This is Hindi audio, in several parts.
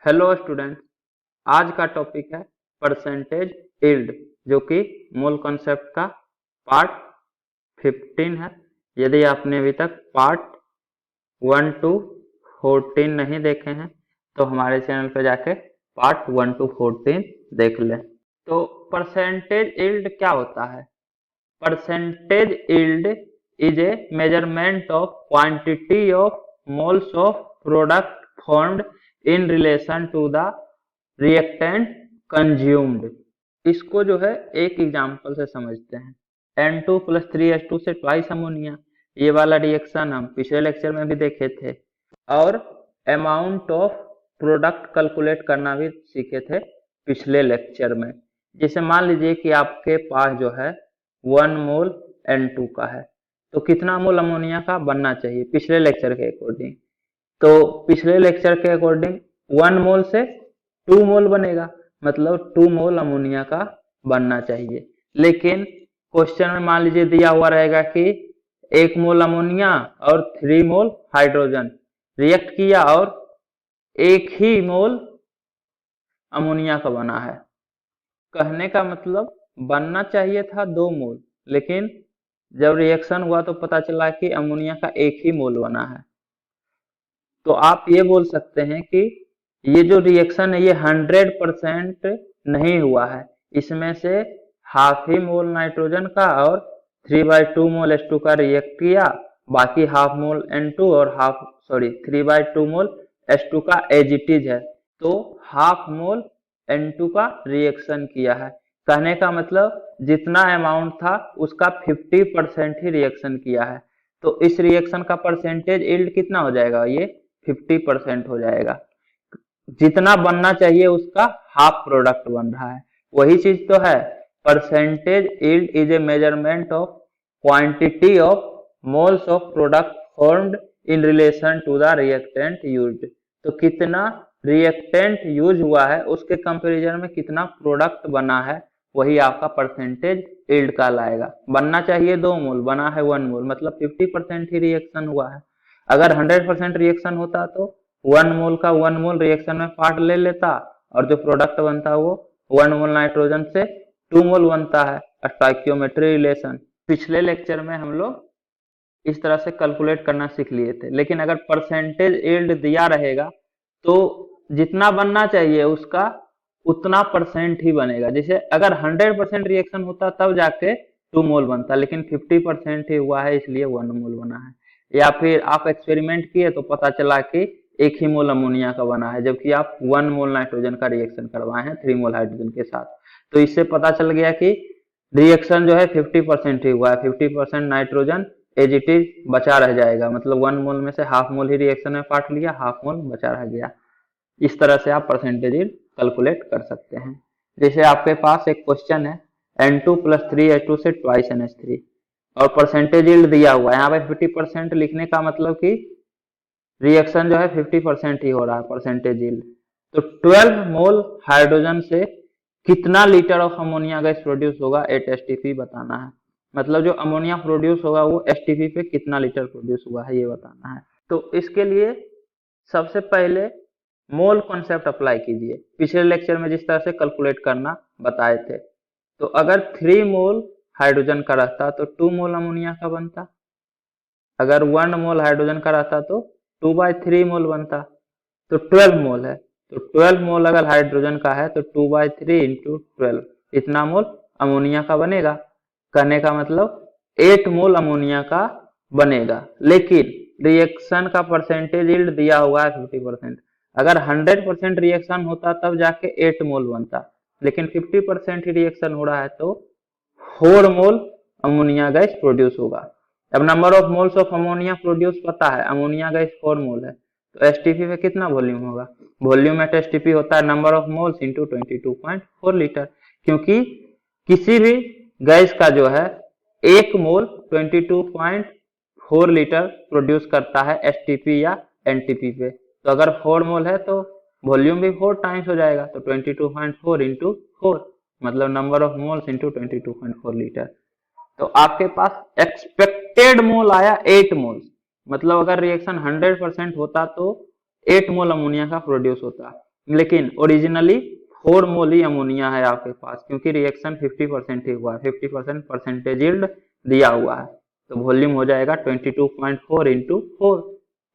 हेलो स्टूडेंट, आज का टॉपिक है परसेंटेज यील्ड, जो कि मूल कॉन्सेप्ट का पार्ट 15 है। यदि आपने अभी तक पार्ट 1 to 14 नहीं देखे हैं तो हमारे चैनल पे जाके पार्ट 1 to 14 देख लें। तो परसेंटेज यील्ड क्या होता है? Percentage yield is a measurement of quantity of moles of product formed in relation to the reactant consumed। इसको जो है एक एग्जांपल से समझते हैं। N2 + 3H2 से ट्वाइस अमोनिया, ये वाला रिएक्शन हम पिछले लेक्चर में भी देखे थे। और अमाउंट ऑफ प्रोडक्ट कैलकुलेट करना भी सीखे थे पिछले लेक्चर में। जैसे मान लीजिए कि आपके पास जो है 1 मोल N2 का है, तो कितना मोल अमोनिया का बनना चाहिए पिछले लेक्चर के अकॉर्डिंग? तो पिछले लेक्चर के अकॉर्डिंग 1 मोल से 2 मोल बनेगा, मतलब 2 मोल अमोनिया का बनना चाहिए। लेकिन क्वेश्चन में मान लीजिए दिया हुआ रहेगा कि 1 मोल अमोनिया और 3 मोल हाइड्रोजन रिएक्ट किया और 1 ही मोल अमोनिया का बना है। कहने का मतलब बनना चाहिए था 2 मोल, लेकिन जब रिएक्शन हुआ तो पता चला कि अमोनिया का 1 ही मोल बना है। तो आप ये बोल सकते हैं कि ये जो रिएक्शन है ये 100% नहीं हुआ है। इसमें से हाफ ही मोल नाइट्रोजन का और 3/2 मोल H2 का रिएक्ट किया, बाकी हाफ मोल N2 और 3/2 मोल H2 का एज इट इज है, तो हाफ मोल N2 का रिएक्शन किया है। कहने का मतलब जितना अमाउंट था उसका 50% ही रिएक्शन किया है। तो इस रिएक्शन का परसेंटेज यील्ड कितना हो जाएगा? ये 50% हो जाएगा। जितना बनना चाहिए उसका हाफ प्रोडक्ट बन रहा है। वही चीज तो है, percentage yield is a measurement of quantity of moles of product formed in relation to the reactant used. तो कितना रिएक्टेंट यूज हुआ है उसके कंपैरिजन में कितना प्रोडक्ट बना है, वही आपका परसेंटेज यील्ड कहलाएगा। बनना चाहिए 2 मोल, बना है 1 मोल, मतलब 50% ही रिएक्शन हुआ है। अगर 100% रिएक्शन होता तो 1 मोल का 1 मोल रिएक्शन में पार्ट ले लेता और जो प्रोडक्ट बनता वो 1 मोल नाइट्रोजन से 2 मोल बनता है, स्टोइकियोमेट्री रिलेशन। पिछले लेक्चर में हम लोग इस तरह से कैलकुलेट करना सीख लिए थे। लेकिन अगर परसेंटेज यील्ड दिया रहेगा तो जितना बनना चाहिए उसका उतना परसेंट ही बनेगा। जैसे अगर 100% रिएक्शन होता तब जाके 2 मोल बनता, लेकिन 50% ही हुआ है इसलिए 1 मोल बना है। या फिर आप एक्सपेरिमेंट किए तो पता चला कि 1 ही मोल अमोनिया का बना है, जबकि आप 1 मोल नाइट्रोजन का रिएक्शन करवाए हैं 3 मोल हाइड्रोजन के साथ। तो इससे पता चल गया कि रिएक्शन जो है 50% ही हुआ है। 50% नाइट्रोजन एज इट इज बचा रह जाएगा, मतलब 1 मोल में से हाफ मोल ही रिएक्शन में पार्ट लिया, हाफ मोल बचा रह गया। इस तरह से आप परसेंटेज यील्ड कैलकुलेट कर सकते हैं। जैसे आपके पास एक क्वेश्चन है N2 + 3H2 से ट्वाइस NH3 और परसेंटेज यील्ड दिया हुआ है। यहाँ पे 50% लिखने का मतलब कि रिएक्शन जो है 50% ही हो रहा है परसेंटेज यील्ड। तो 12 मोल हाइड्रोजन से कितना litre of ammonia gas produce होगा एट STP बताना है। मतलब जो अमोनिया प्रोड्यूस होगा वो STP पे कितना लीटर प्रोड्यूस हुआ है ये बताना है। तो इसके लिए सबसे पहले मोल कॉन्सेप्ट अप्लाई कीजिए। पिछले लेक्चर में जिस तरह से कैलकुलेट करना बताए थे, तो अगर 3 मोल हाइड्रोजन का रहता तो 2 मोल अमोनिया का बनता। अगर 1 मोल हाइड्रोजन का रहता तो 2/3 मोल बनता। तो 12 मोल है, तो 12 मोल अगर हाइड्रोजन का है तो 2/3 × 12 इतना मोल अमोनिया का बनेगा। कहने का मतलब 8 मोल अमोनिया का बनेगा। लेकिन रिएक्शन का परसेंटेज यील्ड दिया हुआ है 50%। अगर 100% रिएक्शन होता तब जाके 8 मोल बनता, लेकिन 50% ही रिएक्शन हो रहा है तो 4 मोल अमोनिया गैस प्रोड्यूस होगा। अब number of moles of ammonia produce पता है, अमोनिया गैस 4 मोल है, तो STP पे कितना वॉल्यूम होगा? वॉल्यूम एट STP होता है number of moles into 22.4 litre, क्योंकि किसी भी गैस का जो है 1 मोल 22.4 लीटर प्रोड्यूस करता है STP या NTP पे। तो अगर 4 मोल है तो वॉल्यूम भी 4 टाइम्स हो जाएगा, तो 22.4 × 4 मतलब number of moles into 22.4 litre. तो आपके पास एक्सपेक्टेड मोल आया 8 मोल, मतलब अगर रिएक्शन 100% होता तो 8 मोल अमोनिया का प्रोड्यूस होता। लेकिन ओरिजिनली 4 मोल ही अमोनिया है आपके पास, क्योंकि रिएक्शन 50% ही हुआ है, 50% परसेंटेज यील्ड दिया हुआ है। तो वॉल्यूम हो जाएगा 22.4 इंटू 4,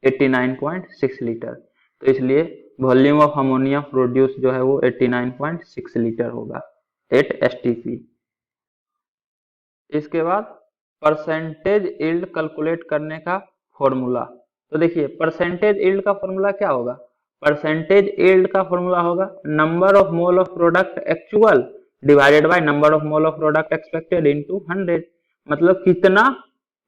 89.6 लीटर। तो इसलिए वॉल्यूम ऑफ अमोनिया प्रोड्यूस जो है वो 89.6 लीटर होगा एट STP। इसके बाद परसेंटेज यील्ड कैलकुलेट करने का फॉर्मूला। तो देखिए परसेंटेज यील्ड का फॉर्मूला क्या होगा, परसेंटेज यील्ड का फॉर्मूला होगा number of mole of product actual divided by number of mole of product expected into 100। मतलब कितना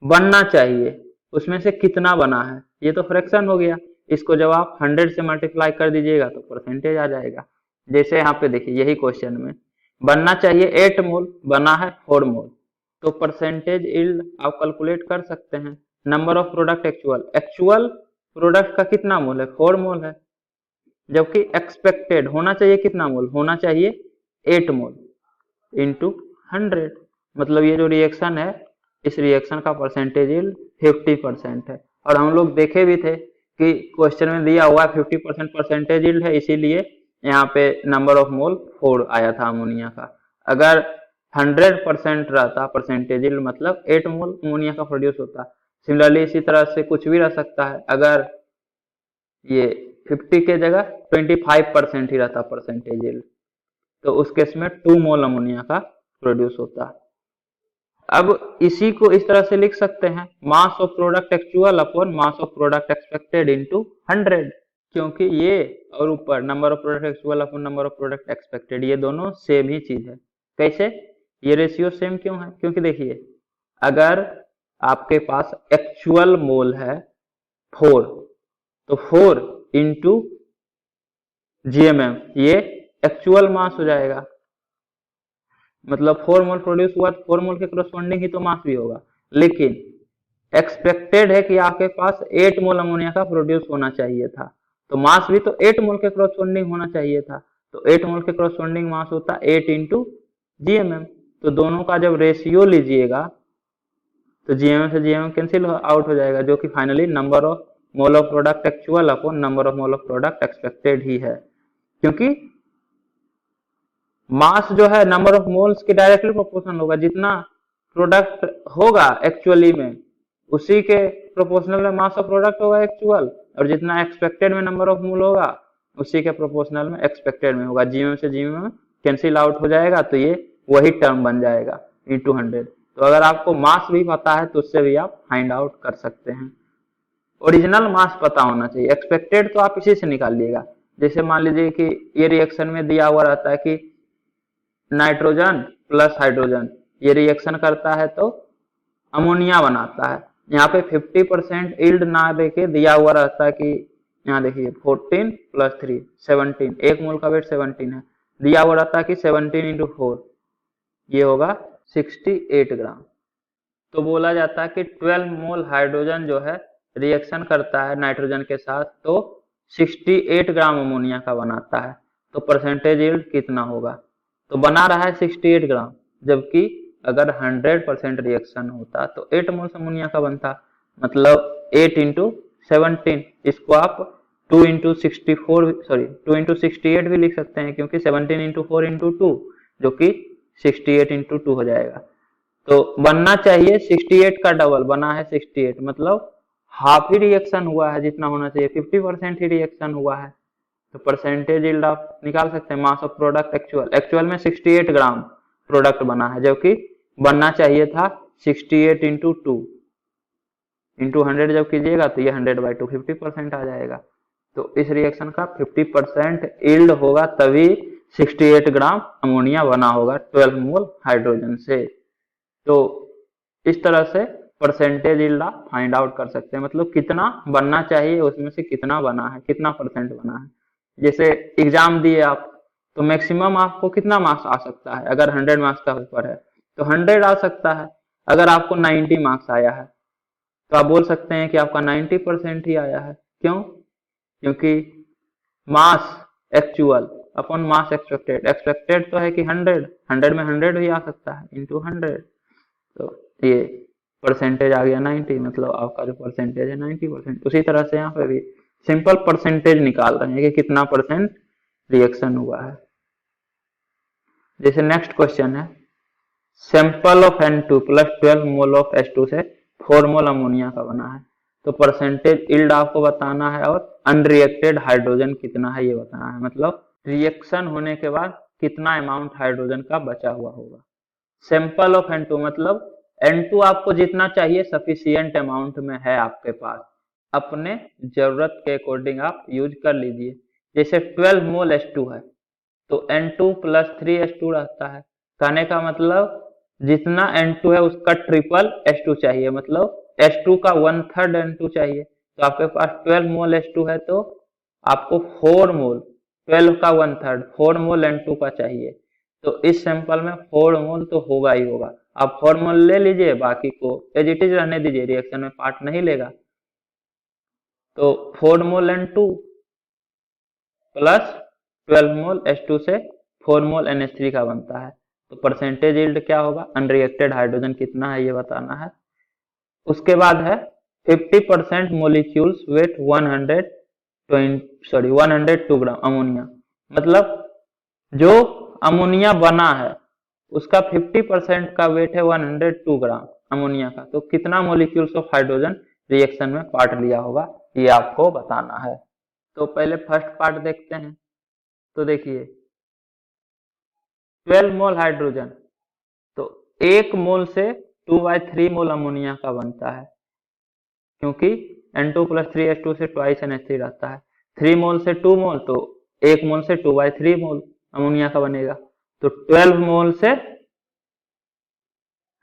बनना चाहिए, उसमें से कितना बना है, ये तो फ्रैक्शन हो गया। इसको जब आप 100 से मल्टीप्लाई कर दीजिएगा तो परसेंटेज आ जाएगा। जैसे यहाँ पे देखिए यही क्वेश्चन में बनना चाहिए 8 मोल, बना है 4 मोल, तो परसेंटेज यील्ड आप कैलकुलेट कर सकते हैं। Number of product actual, actual product का कितना मोल है, 4 मोल है, जबकि एक्सपेक्टेड होना चाहिए कितना मोल, होना चाहिए 8 मोल इंटू 100। मतलब ये जो रिएक्शन है, इस रिएक्शन का परसेंटेज यील्ड 50% है। और हम लोग देखे भी थे कि क्वेश्चन में दिया हुआ 50% परसेंटेज यील्ड है, इसीलिए यहाँ पे नंबर ऑफ मोल 4 आया था अमोनिया का। अगर 100% रहता परसेंटेज यील्ड, मतलब 8 मोल अमोनिया का प्रोड्यूस होता। सिमिलरली इसी तरह से कुछ भी रह सकता है, अगर ये 50 के जगह 25% ही रहता परसेंटेज यील्ड, तो उस केस में 2 मोल अमोनिया का प्रोड्यूस होता। अब इसी को इस तरह से लिख सकते हैं, mass of product actual upon mass of product expected into 100, क्योंकि ये और ऊपर number of product actual upon number of product expected, ये दोनों सेम ही चीज है। कैसे, ये रेशियो सेम क्यों है, क्योंकि देखिए अगर आपके पास एक्चुअल मोल है 4, तो 4 इंटू GMM ये एक्चुअल मास हो जाएगा। मतलब 4 मोल प्रोड्यूस हुआ तो 4 मोल के करस्पॉन्डिंग ही तो मास भी होगा। लेकिन एक्सपेक्टेड है कि आपके पास 8 मोल अमोनिया का प्रोड्यूस होना चाहिए था, तो मास भी तो 8 मोल के करस्पॉन्डिंग होना चाहिए था। तो 8 मोल के करस्पॉन्डिंग मास होता 8 इंटू GMM। तो दोनों का जब रेशियो लीजिएगा तो GMM से GMM कैंसिल आउट हो जाएगा, जो कि finally number of mole of product actual upon number of mole of product expected ही है। क्योंकि मास जो है नंबर ऑफ मोल्स के डायरेक्टली प्रोपोर्शनल होगा, जितना प्रोडक्ट होगा एक्चुअली में उसी के प्रोपोर्शनल में मास ऑफ प्रोडक्ट होगा एक्चुअल, और जितना एक्सपेक्टेड में नंबर ऑफ मोल होगा उसी के प्रोपोर्शनल में एक्सपेक्टेड में होगा। GMM से GMM कैंसिल आउट हो जाएगा, तो ये वही टर्म बन जाएगा इंटू 100। तो अगर आपको मास भी पता है तो उससे भी आप फाइंड आउट कर सकते हैं। ओरिजिनल मास पता होना चाहिए, एक्सपेक्टेड तो आप इसी से निकाल लीजिएगा। जैसे मान लीजिए कि ये रिएक्शन में दिया हुआ रहता है कि नाइट्रोजन प्लस हाइड्रोजन ये रिएक्शन करता है तो अमोनिया बनाता है। यहाँ पे 50% यील्ड ना देके दिया हुआ रहता है कि यहाँ देखिए 14 प्लस 3 17, एक मोल का वेट 17 है, दिया हुआ रहता है कि 17 इंटू 4 ये होगा 68 ग्राम। तो बोला जाता है कि 12 मोल हाइड्रोजन जो है रिएक्शन करता है नाइट्रोजन के साथ तो 68 ग्राम अमोनिया का बनाता है। तो परसेंटेज यील्ड कितना होगा, तो बना रहा है 68 ग्राम, जबकि अगर 100% रिएक्शन होता तो 8 मोल अमोनिया का बनता। मतलब 8 इंटू 17, इसको आप 2 इंटू 64 सॉरी 2 इंटू 68 भी लिख सकते हैं, क्योंकि 17 इंटू 4 इंटू 2 जो कि 68 इंटू 2 हो जाएगा। तो बनना चाहिए 68 का डबल, बना है 68, मतलब हाफ ही रिएक्शन हुआ है जितना होना चाहिए, 50% ही रिएक्शन हुआ है। तो परसेंटेज यील्ड आप निकाल सकते हैं, mass of product actual, actual में 68 ग्राम प्रोडक्ट बना है, जबकि बनना चाहिए था 68 इंटू 2 इंटू 100 जब कीजिएगा तो ये 100/2 50% आ जाएगा। तो इस रिएक्शन का 50% यील्ड होगा, तभी 68 ग्राम अमोनिया बना होगा 12 मोल हाइड्रोजन से। तो इस तरह से परसेंटेज यील्ड आप फाइंड आउट कर सकते हैं, मतलब कितना बनना चाहिए उसमें से कितना बना है, कितना परसेंट बना है। जैसे एग्जाम दिए आप, तो मैक्सिमम आपको कितना मार्क्स आ सकता है, अगर 100 मार्क्स का पेपर है तो 100 आ सकता है। अगर आपको 90 मार्क्स आया है तो आप बोल सकते हैं कि आपका 90% ही आया है। क्यों, क्योंकि mass actual upon mass expected, expected तो है कि 100 में 100 ही आ सकता है इंटू 100, तो ये परसेंटेज आ गया 90, मतलब आपका जो परसेंटेज है 90%। उसी तरह से यहाँ पे भी सिंपल परसेंटेज निकाल रहे हैं कि कितना परसेंट रिएक्शन हुआ है। जैसे नेक्स्ट क्वेश्चन है, sample of N2 plus 12 mole of H2 से 4 मोल अमोनिया का बना है। तो परसेंटेज यील्ड आपको बताना है और अनरिएक्टेड हाइड्रोजन कितना है ये बताना है, मतलब रिएक्शन होने के बाद कितना अमाउंट हाइड्रोजन का बचा हुआ होगा। सैंपल ऑफ N2 मतलब N2 आपको जितना चाहिए सफिशियंट अमाउंट में है आपके पास, अपने जरूरत के अकॉर्डिंग आप यूज कर लीजिए। जैसे 12 मोल H2 है तो N2 प्लस 3H2 रहता है। कहने का मतलब जितना N2 है उसका ट्रिपल H2 चाहिए, मतलब H2 का 1/3 N2 चाहिए। तो आपके पास 12 मोल H2 है तो आपको 4 मोल, 12 का 1/3 4 मोल N2 का चाहिए। तो इस सैंपल में 4 मोल तो होगा ही होगा। आप 4 मोल ले लीजिए, बाकी को एज इट इज रहने दीजिए, रिएक्शन में पार्ट नहीं लेगा। तो 4 मोल N2 प्लस 12 मोल H2 से 4 मोल NH3 का बनता है। तो परसेंटेज यील्ड क्या होगा, अनरिएक्टेड हाइड्रोजन कितना है ये बताना है। उसके बाद है 50% मोलिक्यूल्स वेट 102 ग्राम अमोनिया, मतलब जो अमोनिया बना है उसका 50% का वेट है 102 ग्राम अमोनिया का। तो कितना मोलिक्यूल्स ऑफ हाइड्रोजन रिएक्शन में पार्ट लिया होगा ये आपको बताना है। तो पहले फर्स्ट पार्ट देखते हैं। तो देखिए 12 मोल हाइड्रोजन, तो 1 मोल से 2/3 मोल अमोनिया का बनता है, क्योंकि N2 प्लस 3H2 से ट्वाइस NH3 रहता है। 3 मोल से 2 मोल, तो 1 मोल से 2/3 मोल अमोनिया का बनेगा। तो 12 मोल से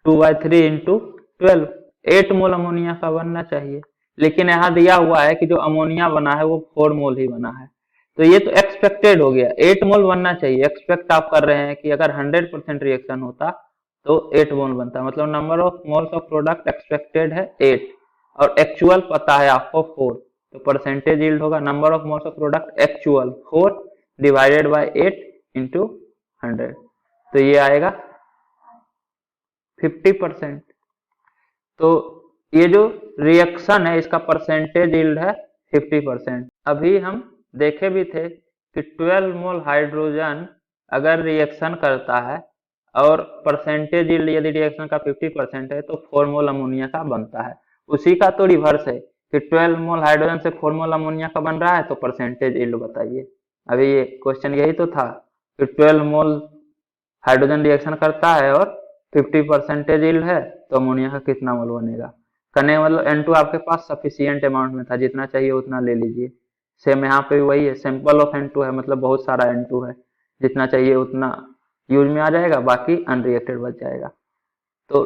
2/3 इंटू 12, 8 मोल अमोनिया का बनना चाहिए। लेकिन यहाँ दिया हुआ है कि जो अमोनिया बना है वो 4 मोल ही बना है, तो ये तो एक्सपेक्टेड हो गया, 8 मोल बनना चाहिए। एक्सपेक्ट आप कर रहे हैं कि अगर 100% रिएक्शन होता तो 8 मोल बनता, मतलब number of moles of product expected है 8 और एक्चुअल पता है आपको 4। तो परसेंटेज यील्ड होगा number of moles of product actual 4 divided by 8 into 100, तो ये आएगा 50%। तो ये जो रिएक्शन है इसका परसेंटेज यील्ड है 50%। अभी हम देखे भी थे कि 12 मोल हाइड्रोजन अगर रिएक्शन करता है और परसेंटेज यील्ड यदि रिएक्शन का 50% है तो 4 मोल अमोनिया का बनता है। उसी का तो रिवर्स है कि 12 मोल हाइड्रोजन से 4 मोल अमोनिया का बन रहा है, तो परसेंटेज यील्ड बताइए। अभी ये क्वेश्चन यही तो था कि 12 मोल हाइड्रोजन रिएक्शन करता है और 50% यील्ड है, तो अमोनिया का कितना मोल बनेगा। करने का मतलब N2 आपके पास सफिशियंट अमाउंट में था, जितना चाहिए उतना ले लीजिए। सेम यहाँ पे भी वही है, सैंपल ऑफ N2 है, मतलब बहुत सारा N2 है, जितना चाहिए उतना यूज में आ जाएगा, बाकी अनरिएक्टेड बच जाएगा। तो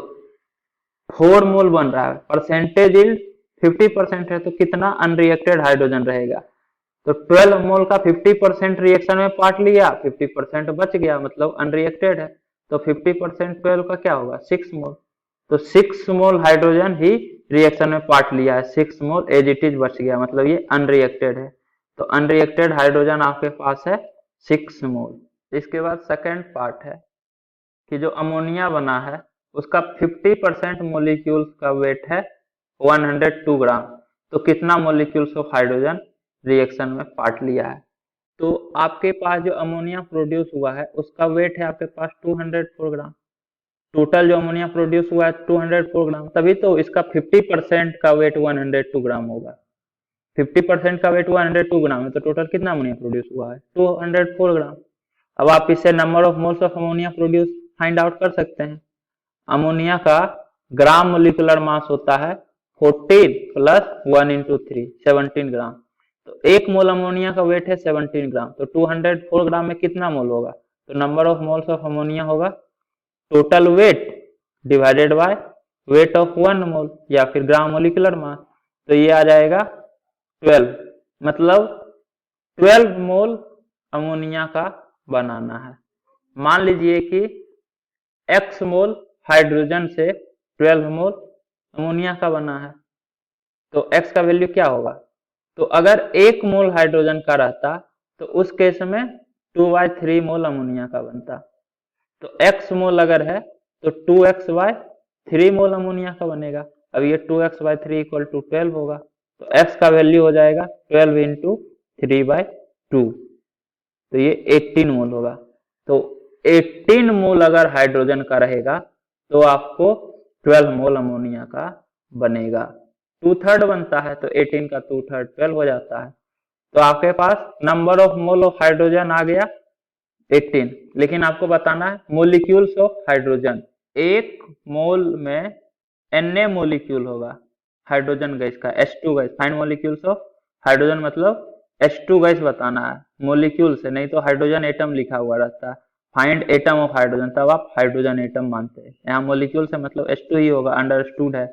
4 मोल बन रहा है, परसेंटेज यील्ड 50% है, तो कितना अनरिएक्टेड हाइड्रोजन रहेगा। तो 12 मोल का 50% रिएक्शन में पार्ट लिया, 50% बच गया, मतलब अनरिएक्टेड है। तो 50% 12 का क्या होगा, 6 मोल। तो 6 मोल हाइड्रोजन ही रिएक्शन में पार्ट लिया है, 6 मोल एज इट इज बच गया, मतलब ये अनरिएक्टेड है। तो अनरिएक्टेड हाइड्रोजन आपके पास है 6 मोल। इसके बाद सेकेंड पार्ट है कि जो अमोनिया बना है उसका 50% मोलिक्यूल्स का वेट है 102 ग्राम। तो कितना मोलिक्यूल्स ऑफ हाइड्रोजन रिएक्शन में पार्ट लिया है। तो आपके पास जो अमोनिया प्रोड्यूस हुआ है उसका वेट है आपके पास 204 ग्राम। टोटल जो अमोनिया प्रोड्यूस हुआ है 204 ग्राम, तभी तो इसका 50% का वेट 102 ग्राम होगा। 50% का वेट 102 ग्राम है, तो टोटल कितना अमोनिया प्रोड्यूस हुआ है 204 ग्राम। अब आप इससे number of moles of ammonia produce find out कर सकते हैं। अमोनिया का ग्राम मोलिकुलर मास होता है 14 प्लस 1 इंटू 3 17 ग्राम। तो 1 मोल अमोनिया का वेट है 17 ग्राम, तो 204 ग्राम में कितना मोल होगा, तो number of moles of ammonia होगा total weight divided by weight of 1 mole या फिर ग्राम मोलिकुलर मास। तो ये आ जाएगा 12, मतलब 12 मोल अमोनिया का बनाना है। मान लीजिए कि x मोल हाइड्रोजन से 12 मोल अमोनिया का बना है, तो x का वैल्यू क्या होगा। तो अगर 1 मोल हाइड्रोजन का रहता तो उस केस में 2/3 मोल अमोनिया का बनता। तो x मोल अगर है तो 2x/3 मोल अमोनिया का बनेगा। अब ये 2x/3 इक्वल टू 12 होगा, तो x का वैल्यू हो जाएगा 12 इंटू 3/2। तो ये 18 मोल होगा। तो 18 मोल अगर हाइड्रोजन का रहेगा तो आपको 12 मोल अमोनिया का बनेगा। 2/3 बनता है तो 18 का 2/3 12 हो जाता है। तो आपके पास number of mole of hydrogen आ गया 18, लेकिन आपको बताना है मोलिक्यूल्स ऑफ हाइड्रोजन। एक मोल में Na मोलिक्यूल होगा हाइड्रोजन गैस का, H2 gas. Find molecules of hydrogen मतलब H2 गैस बताना है मोलिक्यूल से, नहीं तो हाइड्रोजन एटम लिखा हुआ रहता है। फाइंड एटम ऑफ हाइड्रोजन, तब आप हाइड्रोजन एटम मानते हैं। यहाँ मोलिक्यूल से मतलब H2 ही होगा, अंडरस्टूड है।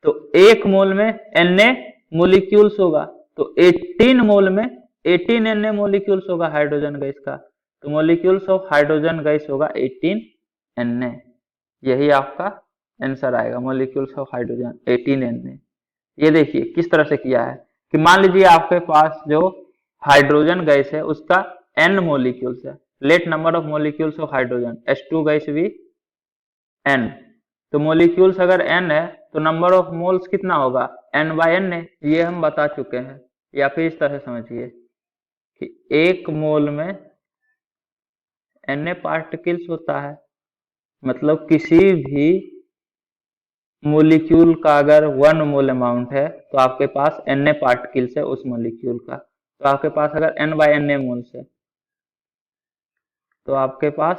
तो एक मोल में Na मोलिक्यूल्स होगा, तो 18 मोल में 18 Na मोलिक्यूल्स होगा हाइड्रोजन गैस का। तो मोलिक्यूल्स ऑफ हाइड्रोजन गैस होगा 18 Na। यही आपका आंसर आएगा, मोलिक्यूल्स ऑफ हाइड्रोजन 18 Na। ये देखिए किस तरह से किया है कि मान लीजिए आपके पास जो हाइड्रोजन गैस है उसका n मोलिक्यूल्स है। Let number of molecules of hydrogen, H2 gas भी n। तो मोलिक्यूल्स अगर n है तो नंबर ऑफ मोल्स कितना होगा, n/Na। ये हम बता चुके हैं। या फिर इस तरह समझिए कि एक मोल में Na पार्टिकल्स होता है, मतलब किसी भी मोलिक्यूल का अगर 1 मोल अमाउंट है तो आपके पास Na पार्टिकल्स है उस मोलिक्यूल का। तो आपके पास अगर n/Na मोल्स है तो आपके पास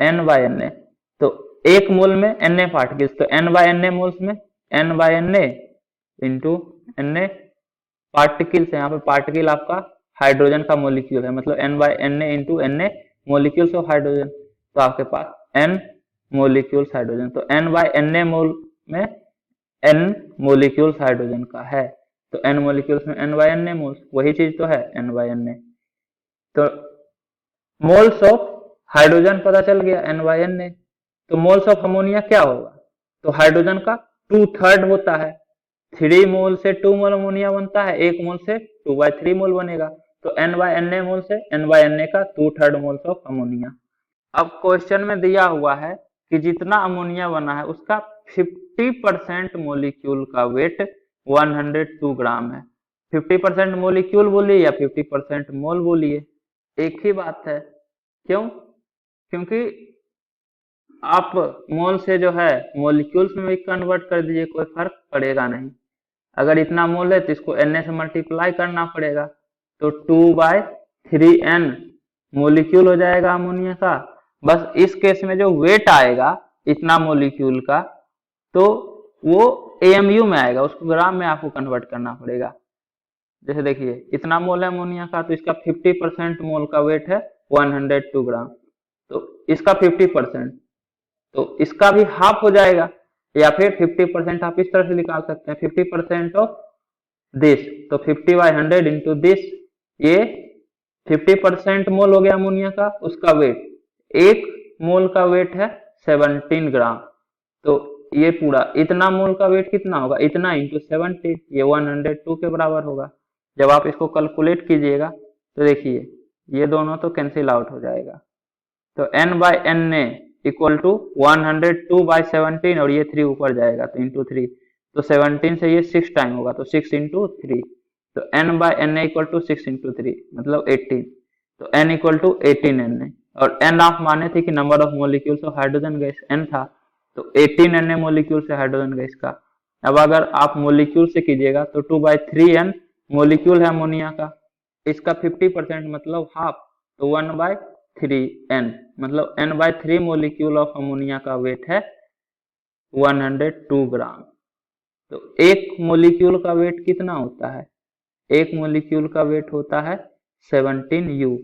n/Na, तो एक मोल में Na पार्टिकल्स, तो n/Na मोल्स में n/Na इंटू Na पार्टिकल्स है। यहाँ पे पार्टिकल आपका हाइड्रोजन का मोलिक्यूल है, मतलब n/Na into Na molecules of hydrogen. तो आपके पास n मोलिक्यूल्स हाइड्रोजन, तो n/Na मोल में n मोलिक्यूल्स हाइड्रोजन का है। तो n मोलिक्यूल्स में n/Na मोल्स, वही चीज तो है n/Na। तो मोल्स ऑफ हाइड्रोजन पता चल गया n/Na। तो मोल्स ऑफ अमोनिया क्या होगा, तो हाइड्रोजन का 2/3 होता है। 3 मोल से 2 मोल अमोनिया बनता है, 1 मोल से 2/3 मोल बनेगा। तो n/Na मोल से n/Na का 2/3 मोल्स ऑफ अमोनिया। अब क्वेश्चन में दिया हुआ है कि जितना अमोनिया बना है उसका 50% मोलिक्यूल का वेट 102 ग्राम है। 50% मोलिक्यूल बोलिए या 50% मोल बोलिए, एक ही बात है। क्यों? क्योंकि आप मोल से जो है मोलिक्यूल्स में भी कन्वर्ट कर दीजिए, कोई फर्क पड़ेगा नहीं। अगर इतना मोल है तो इसको Na से मल्टीप्लाई करना पड़ेगा, तो 2/3n मोलिक्यूल हो जाएगा अमोनिया का। बस इस केस में जो वेट आएगा इतना मोलिक्यूल का, तो वो AMU में आएगा, उसको ग्राम में आपको कन्वर्ट करना पड़ेगा। जैसे देखिए इतना मोल है अमोनिया का, तो इसका 50% मोल का वेट है 102 ग्राम, तो इसका 50%, तो इसका भी हाफ हो जाएगा। या फिर 50% आप इस तरह से निकाल सकते हैं, 50% ऑफ दिस, तो 50/100 इंटू दिस, ये 50% मोल हो गया अमोनिया का, उसका वेट, एक मोल का वेट है 17 ग्राम। तो ये पूरा इतना मोल का वेट कितना होगा, इतना इंटू 17, ये 102 के बराबर होगा। जब आप इसको कैलकुलेट कीजिएगा तो देखिए ये दोनों तो कैंसिल आउट हो जाएगा। तो n/Na इक्वल टू 102/17, और ये 3 ऊपर जाएगा तो इंटू 3, तो 17 से ये 6 टाइम होगा, तो 6 इंटू 3, तो n/Na इक्वल टू 6 इंटू 3 मतलब 18। तो n इक्वल टू 18Na, और n आप माने थे कि number of molecules of hydrogen gas n था, तो 18Na मोलिक्यूल से हाइड्रोजन गैस का। अब अगर आप मोलिक्यूल से कीजिएगा तो 2/3n मोलिक्यूल है अमोनिया का, इसका 50% मतलब हाफ, तो 1/3n मतलब n/3 मोलिक्यूल ऑफ अमोनिया का वेट है 102 ग्राम। तो एक मोलिक्यूल का वेट कितना होता है, एक मोलिक्यूल का वेट होता है 17U,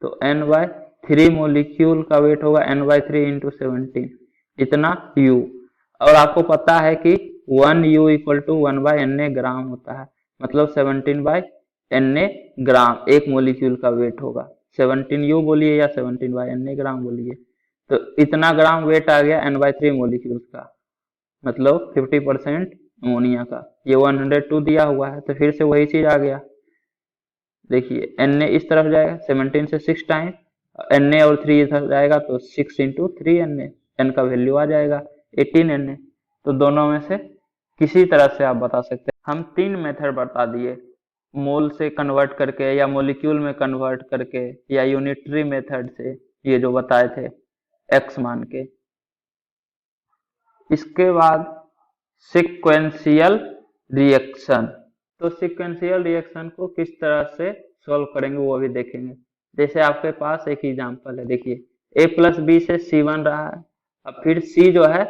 तो n/3 मोलिक्यूल का वेट होगा n/3 इंटू 17, इतना U। और आपको पता है कि 1U इक्वल टू 1/Na ग्राम होता है, मतलब 17/Na ग्राम एक मोलिक्यूल का वेट होगा। 17U बोलिए या 17/Na ग्राम बोलिए, तो इतना ग्राम वेट आ गया n/3 मोलिक्यूल्स का, मतलब 50% अमोनिया का। ये 102 दिया हुआ है, तो फिर से वही चीज आ गया। देखिए Na इस तरफ जाएगा 17 से 6 टाइम, Na और 3 इधर जाएगा तो 6 इंटू 3Na, n का वैल्यू आ जाएगा 18Na। तो दोनों में से किसी तरह से आप बता सकते हैं। हम 3 मेथड बता दिए, मोल से कन्वर्ट करके या मोलिक्यूल में कन्वर्ट करके या यूनिटरी मेथड से, ये जो बताए थे एक्स मान के। इसके बाद सीक्वेंशियल रिएक्शन, तो सीक्वेंशियल रिएक्शन को किस तरह से सॉल्व करेंगे वो भी देखेंगे। जैसे आपके पास एक एग्जांपल है, देखिए a प्लस बी से c बन रहा है, अब फिर c जो है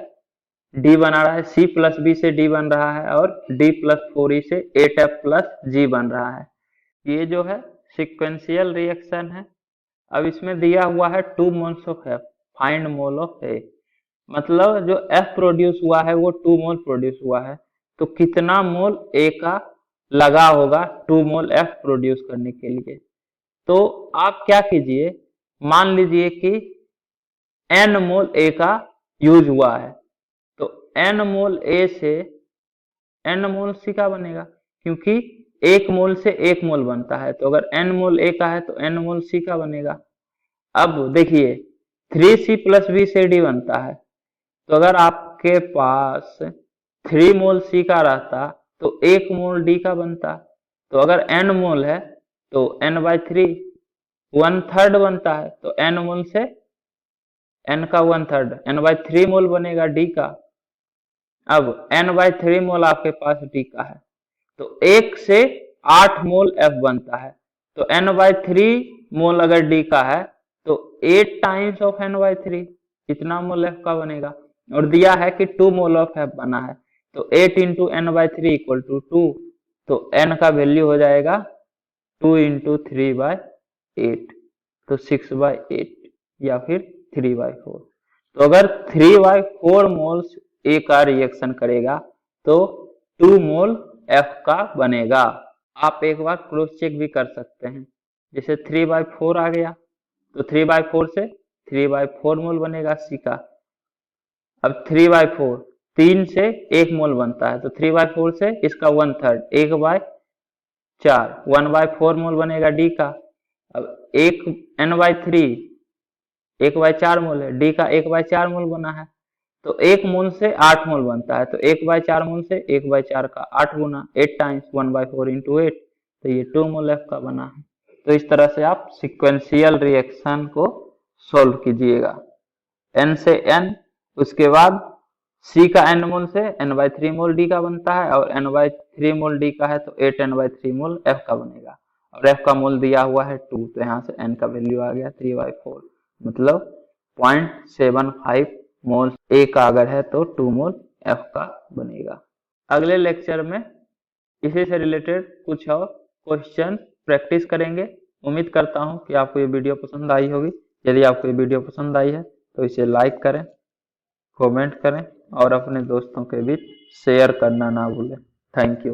d बना रहा है, c प्लस बी से d बन रहा है, और d प्लस 4e से 8f प्लस g बन रहा है। ये जो है सीक्वेंशियल रिएक्शन है। अब इसमें दिया हुआ है 2 moles of f, find mole of a, मतलब जो f प्रोड्यूस हुआ है वो 2 मोल प्रोड्यूस हुआ है, तो कितना मोल a का लगा होगा 2 मोल f प्रोड्यूस करने के लिए। तो आप क्या कीजिए, मान लीजिए कि n मोल a का यूज हुआ है, तो n मोल a से n मोल c का बनेगा, क्योंकि 1 मोल से 1 मोल बनता है, तो अगर n मोल a का है तो n मोल c का बनेगा। अब देखिए 3c प्लस b से d बनता है, तो अगर आपके पास 3 मोल c का रहता तो 1 मोल d का बनता, तो अगर n मोल है तो n/3 1/3 बनता है, तो n मोल से n का 1/3 n/3 मोल बनेगा d का। अब n/3 मोल आपके पास d का है, तो 1 से 8 मोल f बनता है, तो n/3 मोल अगर d का है तो 8 टाइम्स ऑफ n/3 इतना मोल f का बनेगा, और दिया है कि 2 मोल ऑफ f बना है, तो 8 इंटू n/3 इक्वल टू 2, तो n का वैल्यू हो जाएगा 2 इंटू 3/8, तो 6/8 या फिर 3/4। तो अगर 3/4 मोल्स ए का रिएक्शन करेगा तो 2 मोल एफ का बनेगा। आप एक बार क्रॉस चेक भी कर सकते हैं, जैसे 3/4 आ गया तो 3/4 से 3/4 मोल बनेगा सी का। अब 3/4 3 से 1 मोल बनता है, तो 3/4 से इसका 1/3 1/4 1/4 मोल बनेगा डी का। अब 1 n/3 1/4 मोल है, डी का 1/4 मोल बना है, तो 1 मोल से 8 मोल बनता है, तो 1/4 मोल से 1/4 का 8 गुना 8 टाइम्स 1/4 इंटू 8, तो ये 2 मोल एफ का बना है। तो इस तरह से आप सिक्वेंशियल रिएक्शन को सोल्व कीजिएगा, n से n, उसके बाद c का n मोल से n/3 मोल d का बनता है, और n/3 मोल d का है तो 8 n/3 मोल f का बनेगा, और f का मोल दिया हुआ है 2, तो यहाँ से n का वैल्यू आ गया 3/4, मतलब 0.75 मोल ए का अगर है तो 2 मोल एफ का बनेगा। अगले लेक्चर में इसी से रिलेटेड कुछ और क्वेश्चन प्रैक्टिस करेंगे। उम्मीद करता हूं कि आपको ये वीडियो पसंद आई होगी। यदि आपको ये वीडियो पसंद आई है तो इसे लाइक करें, कमेंट करें और अपने दोस्तों के बीच शेयर करना ना भूलें। Thank you.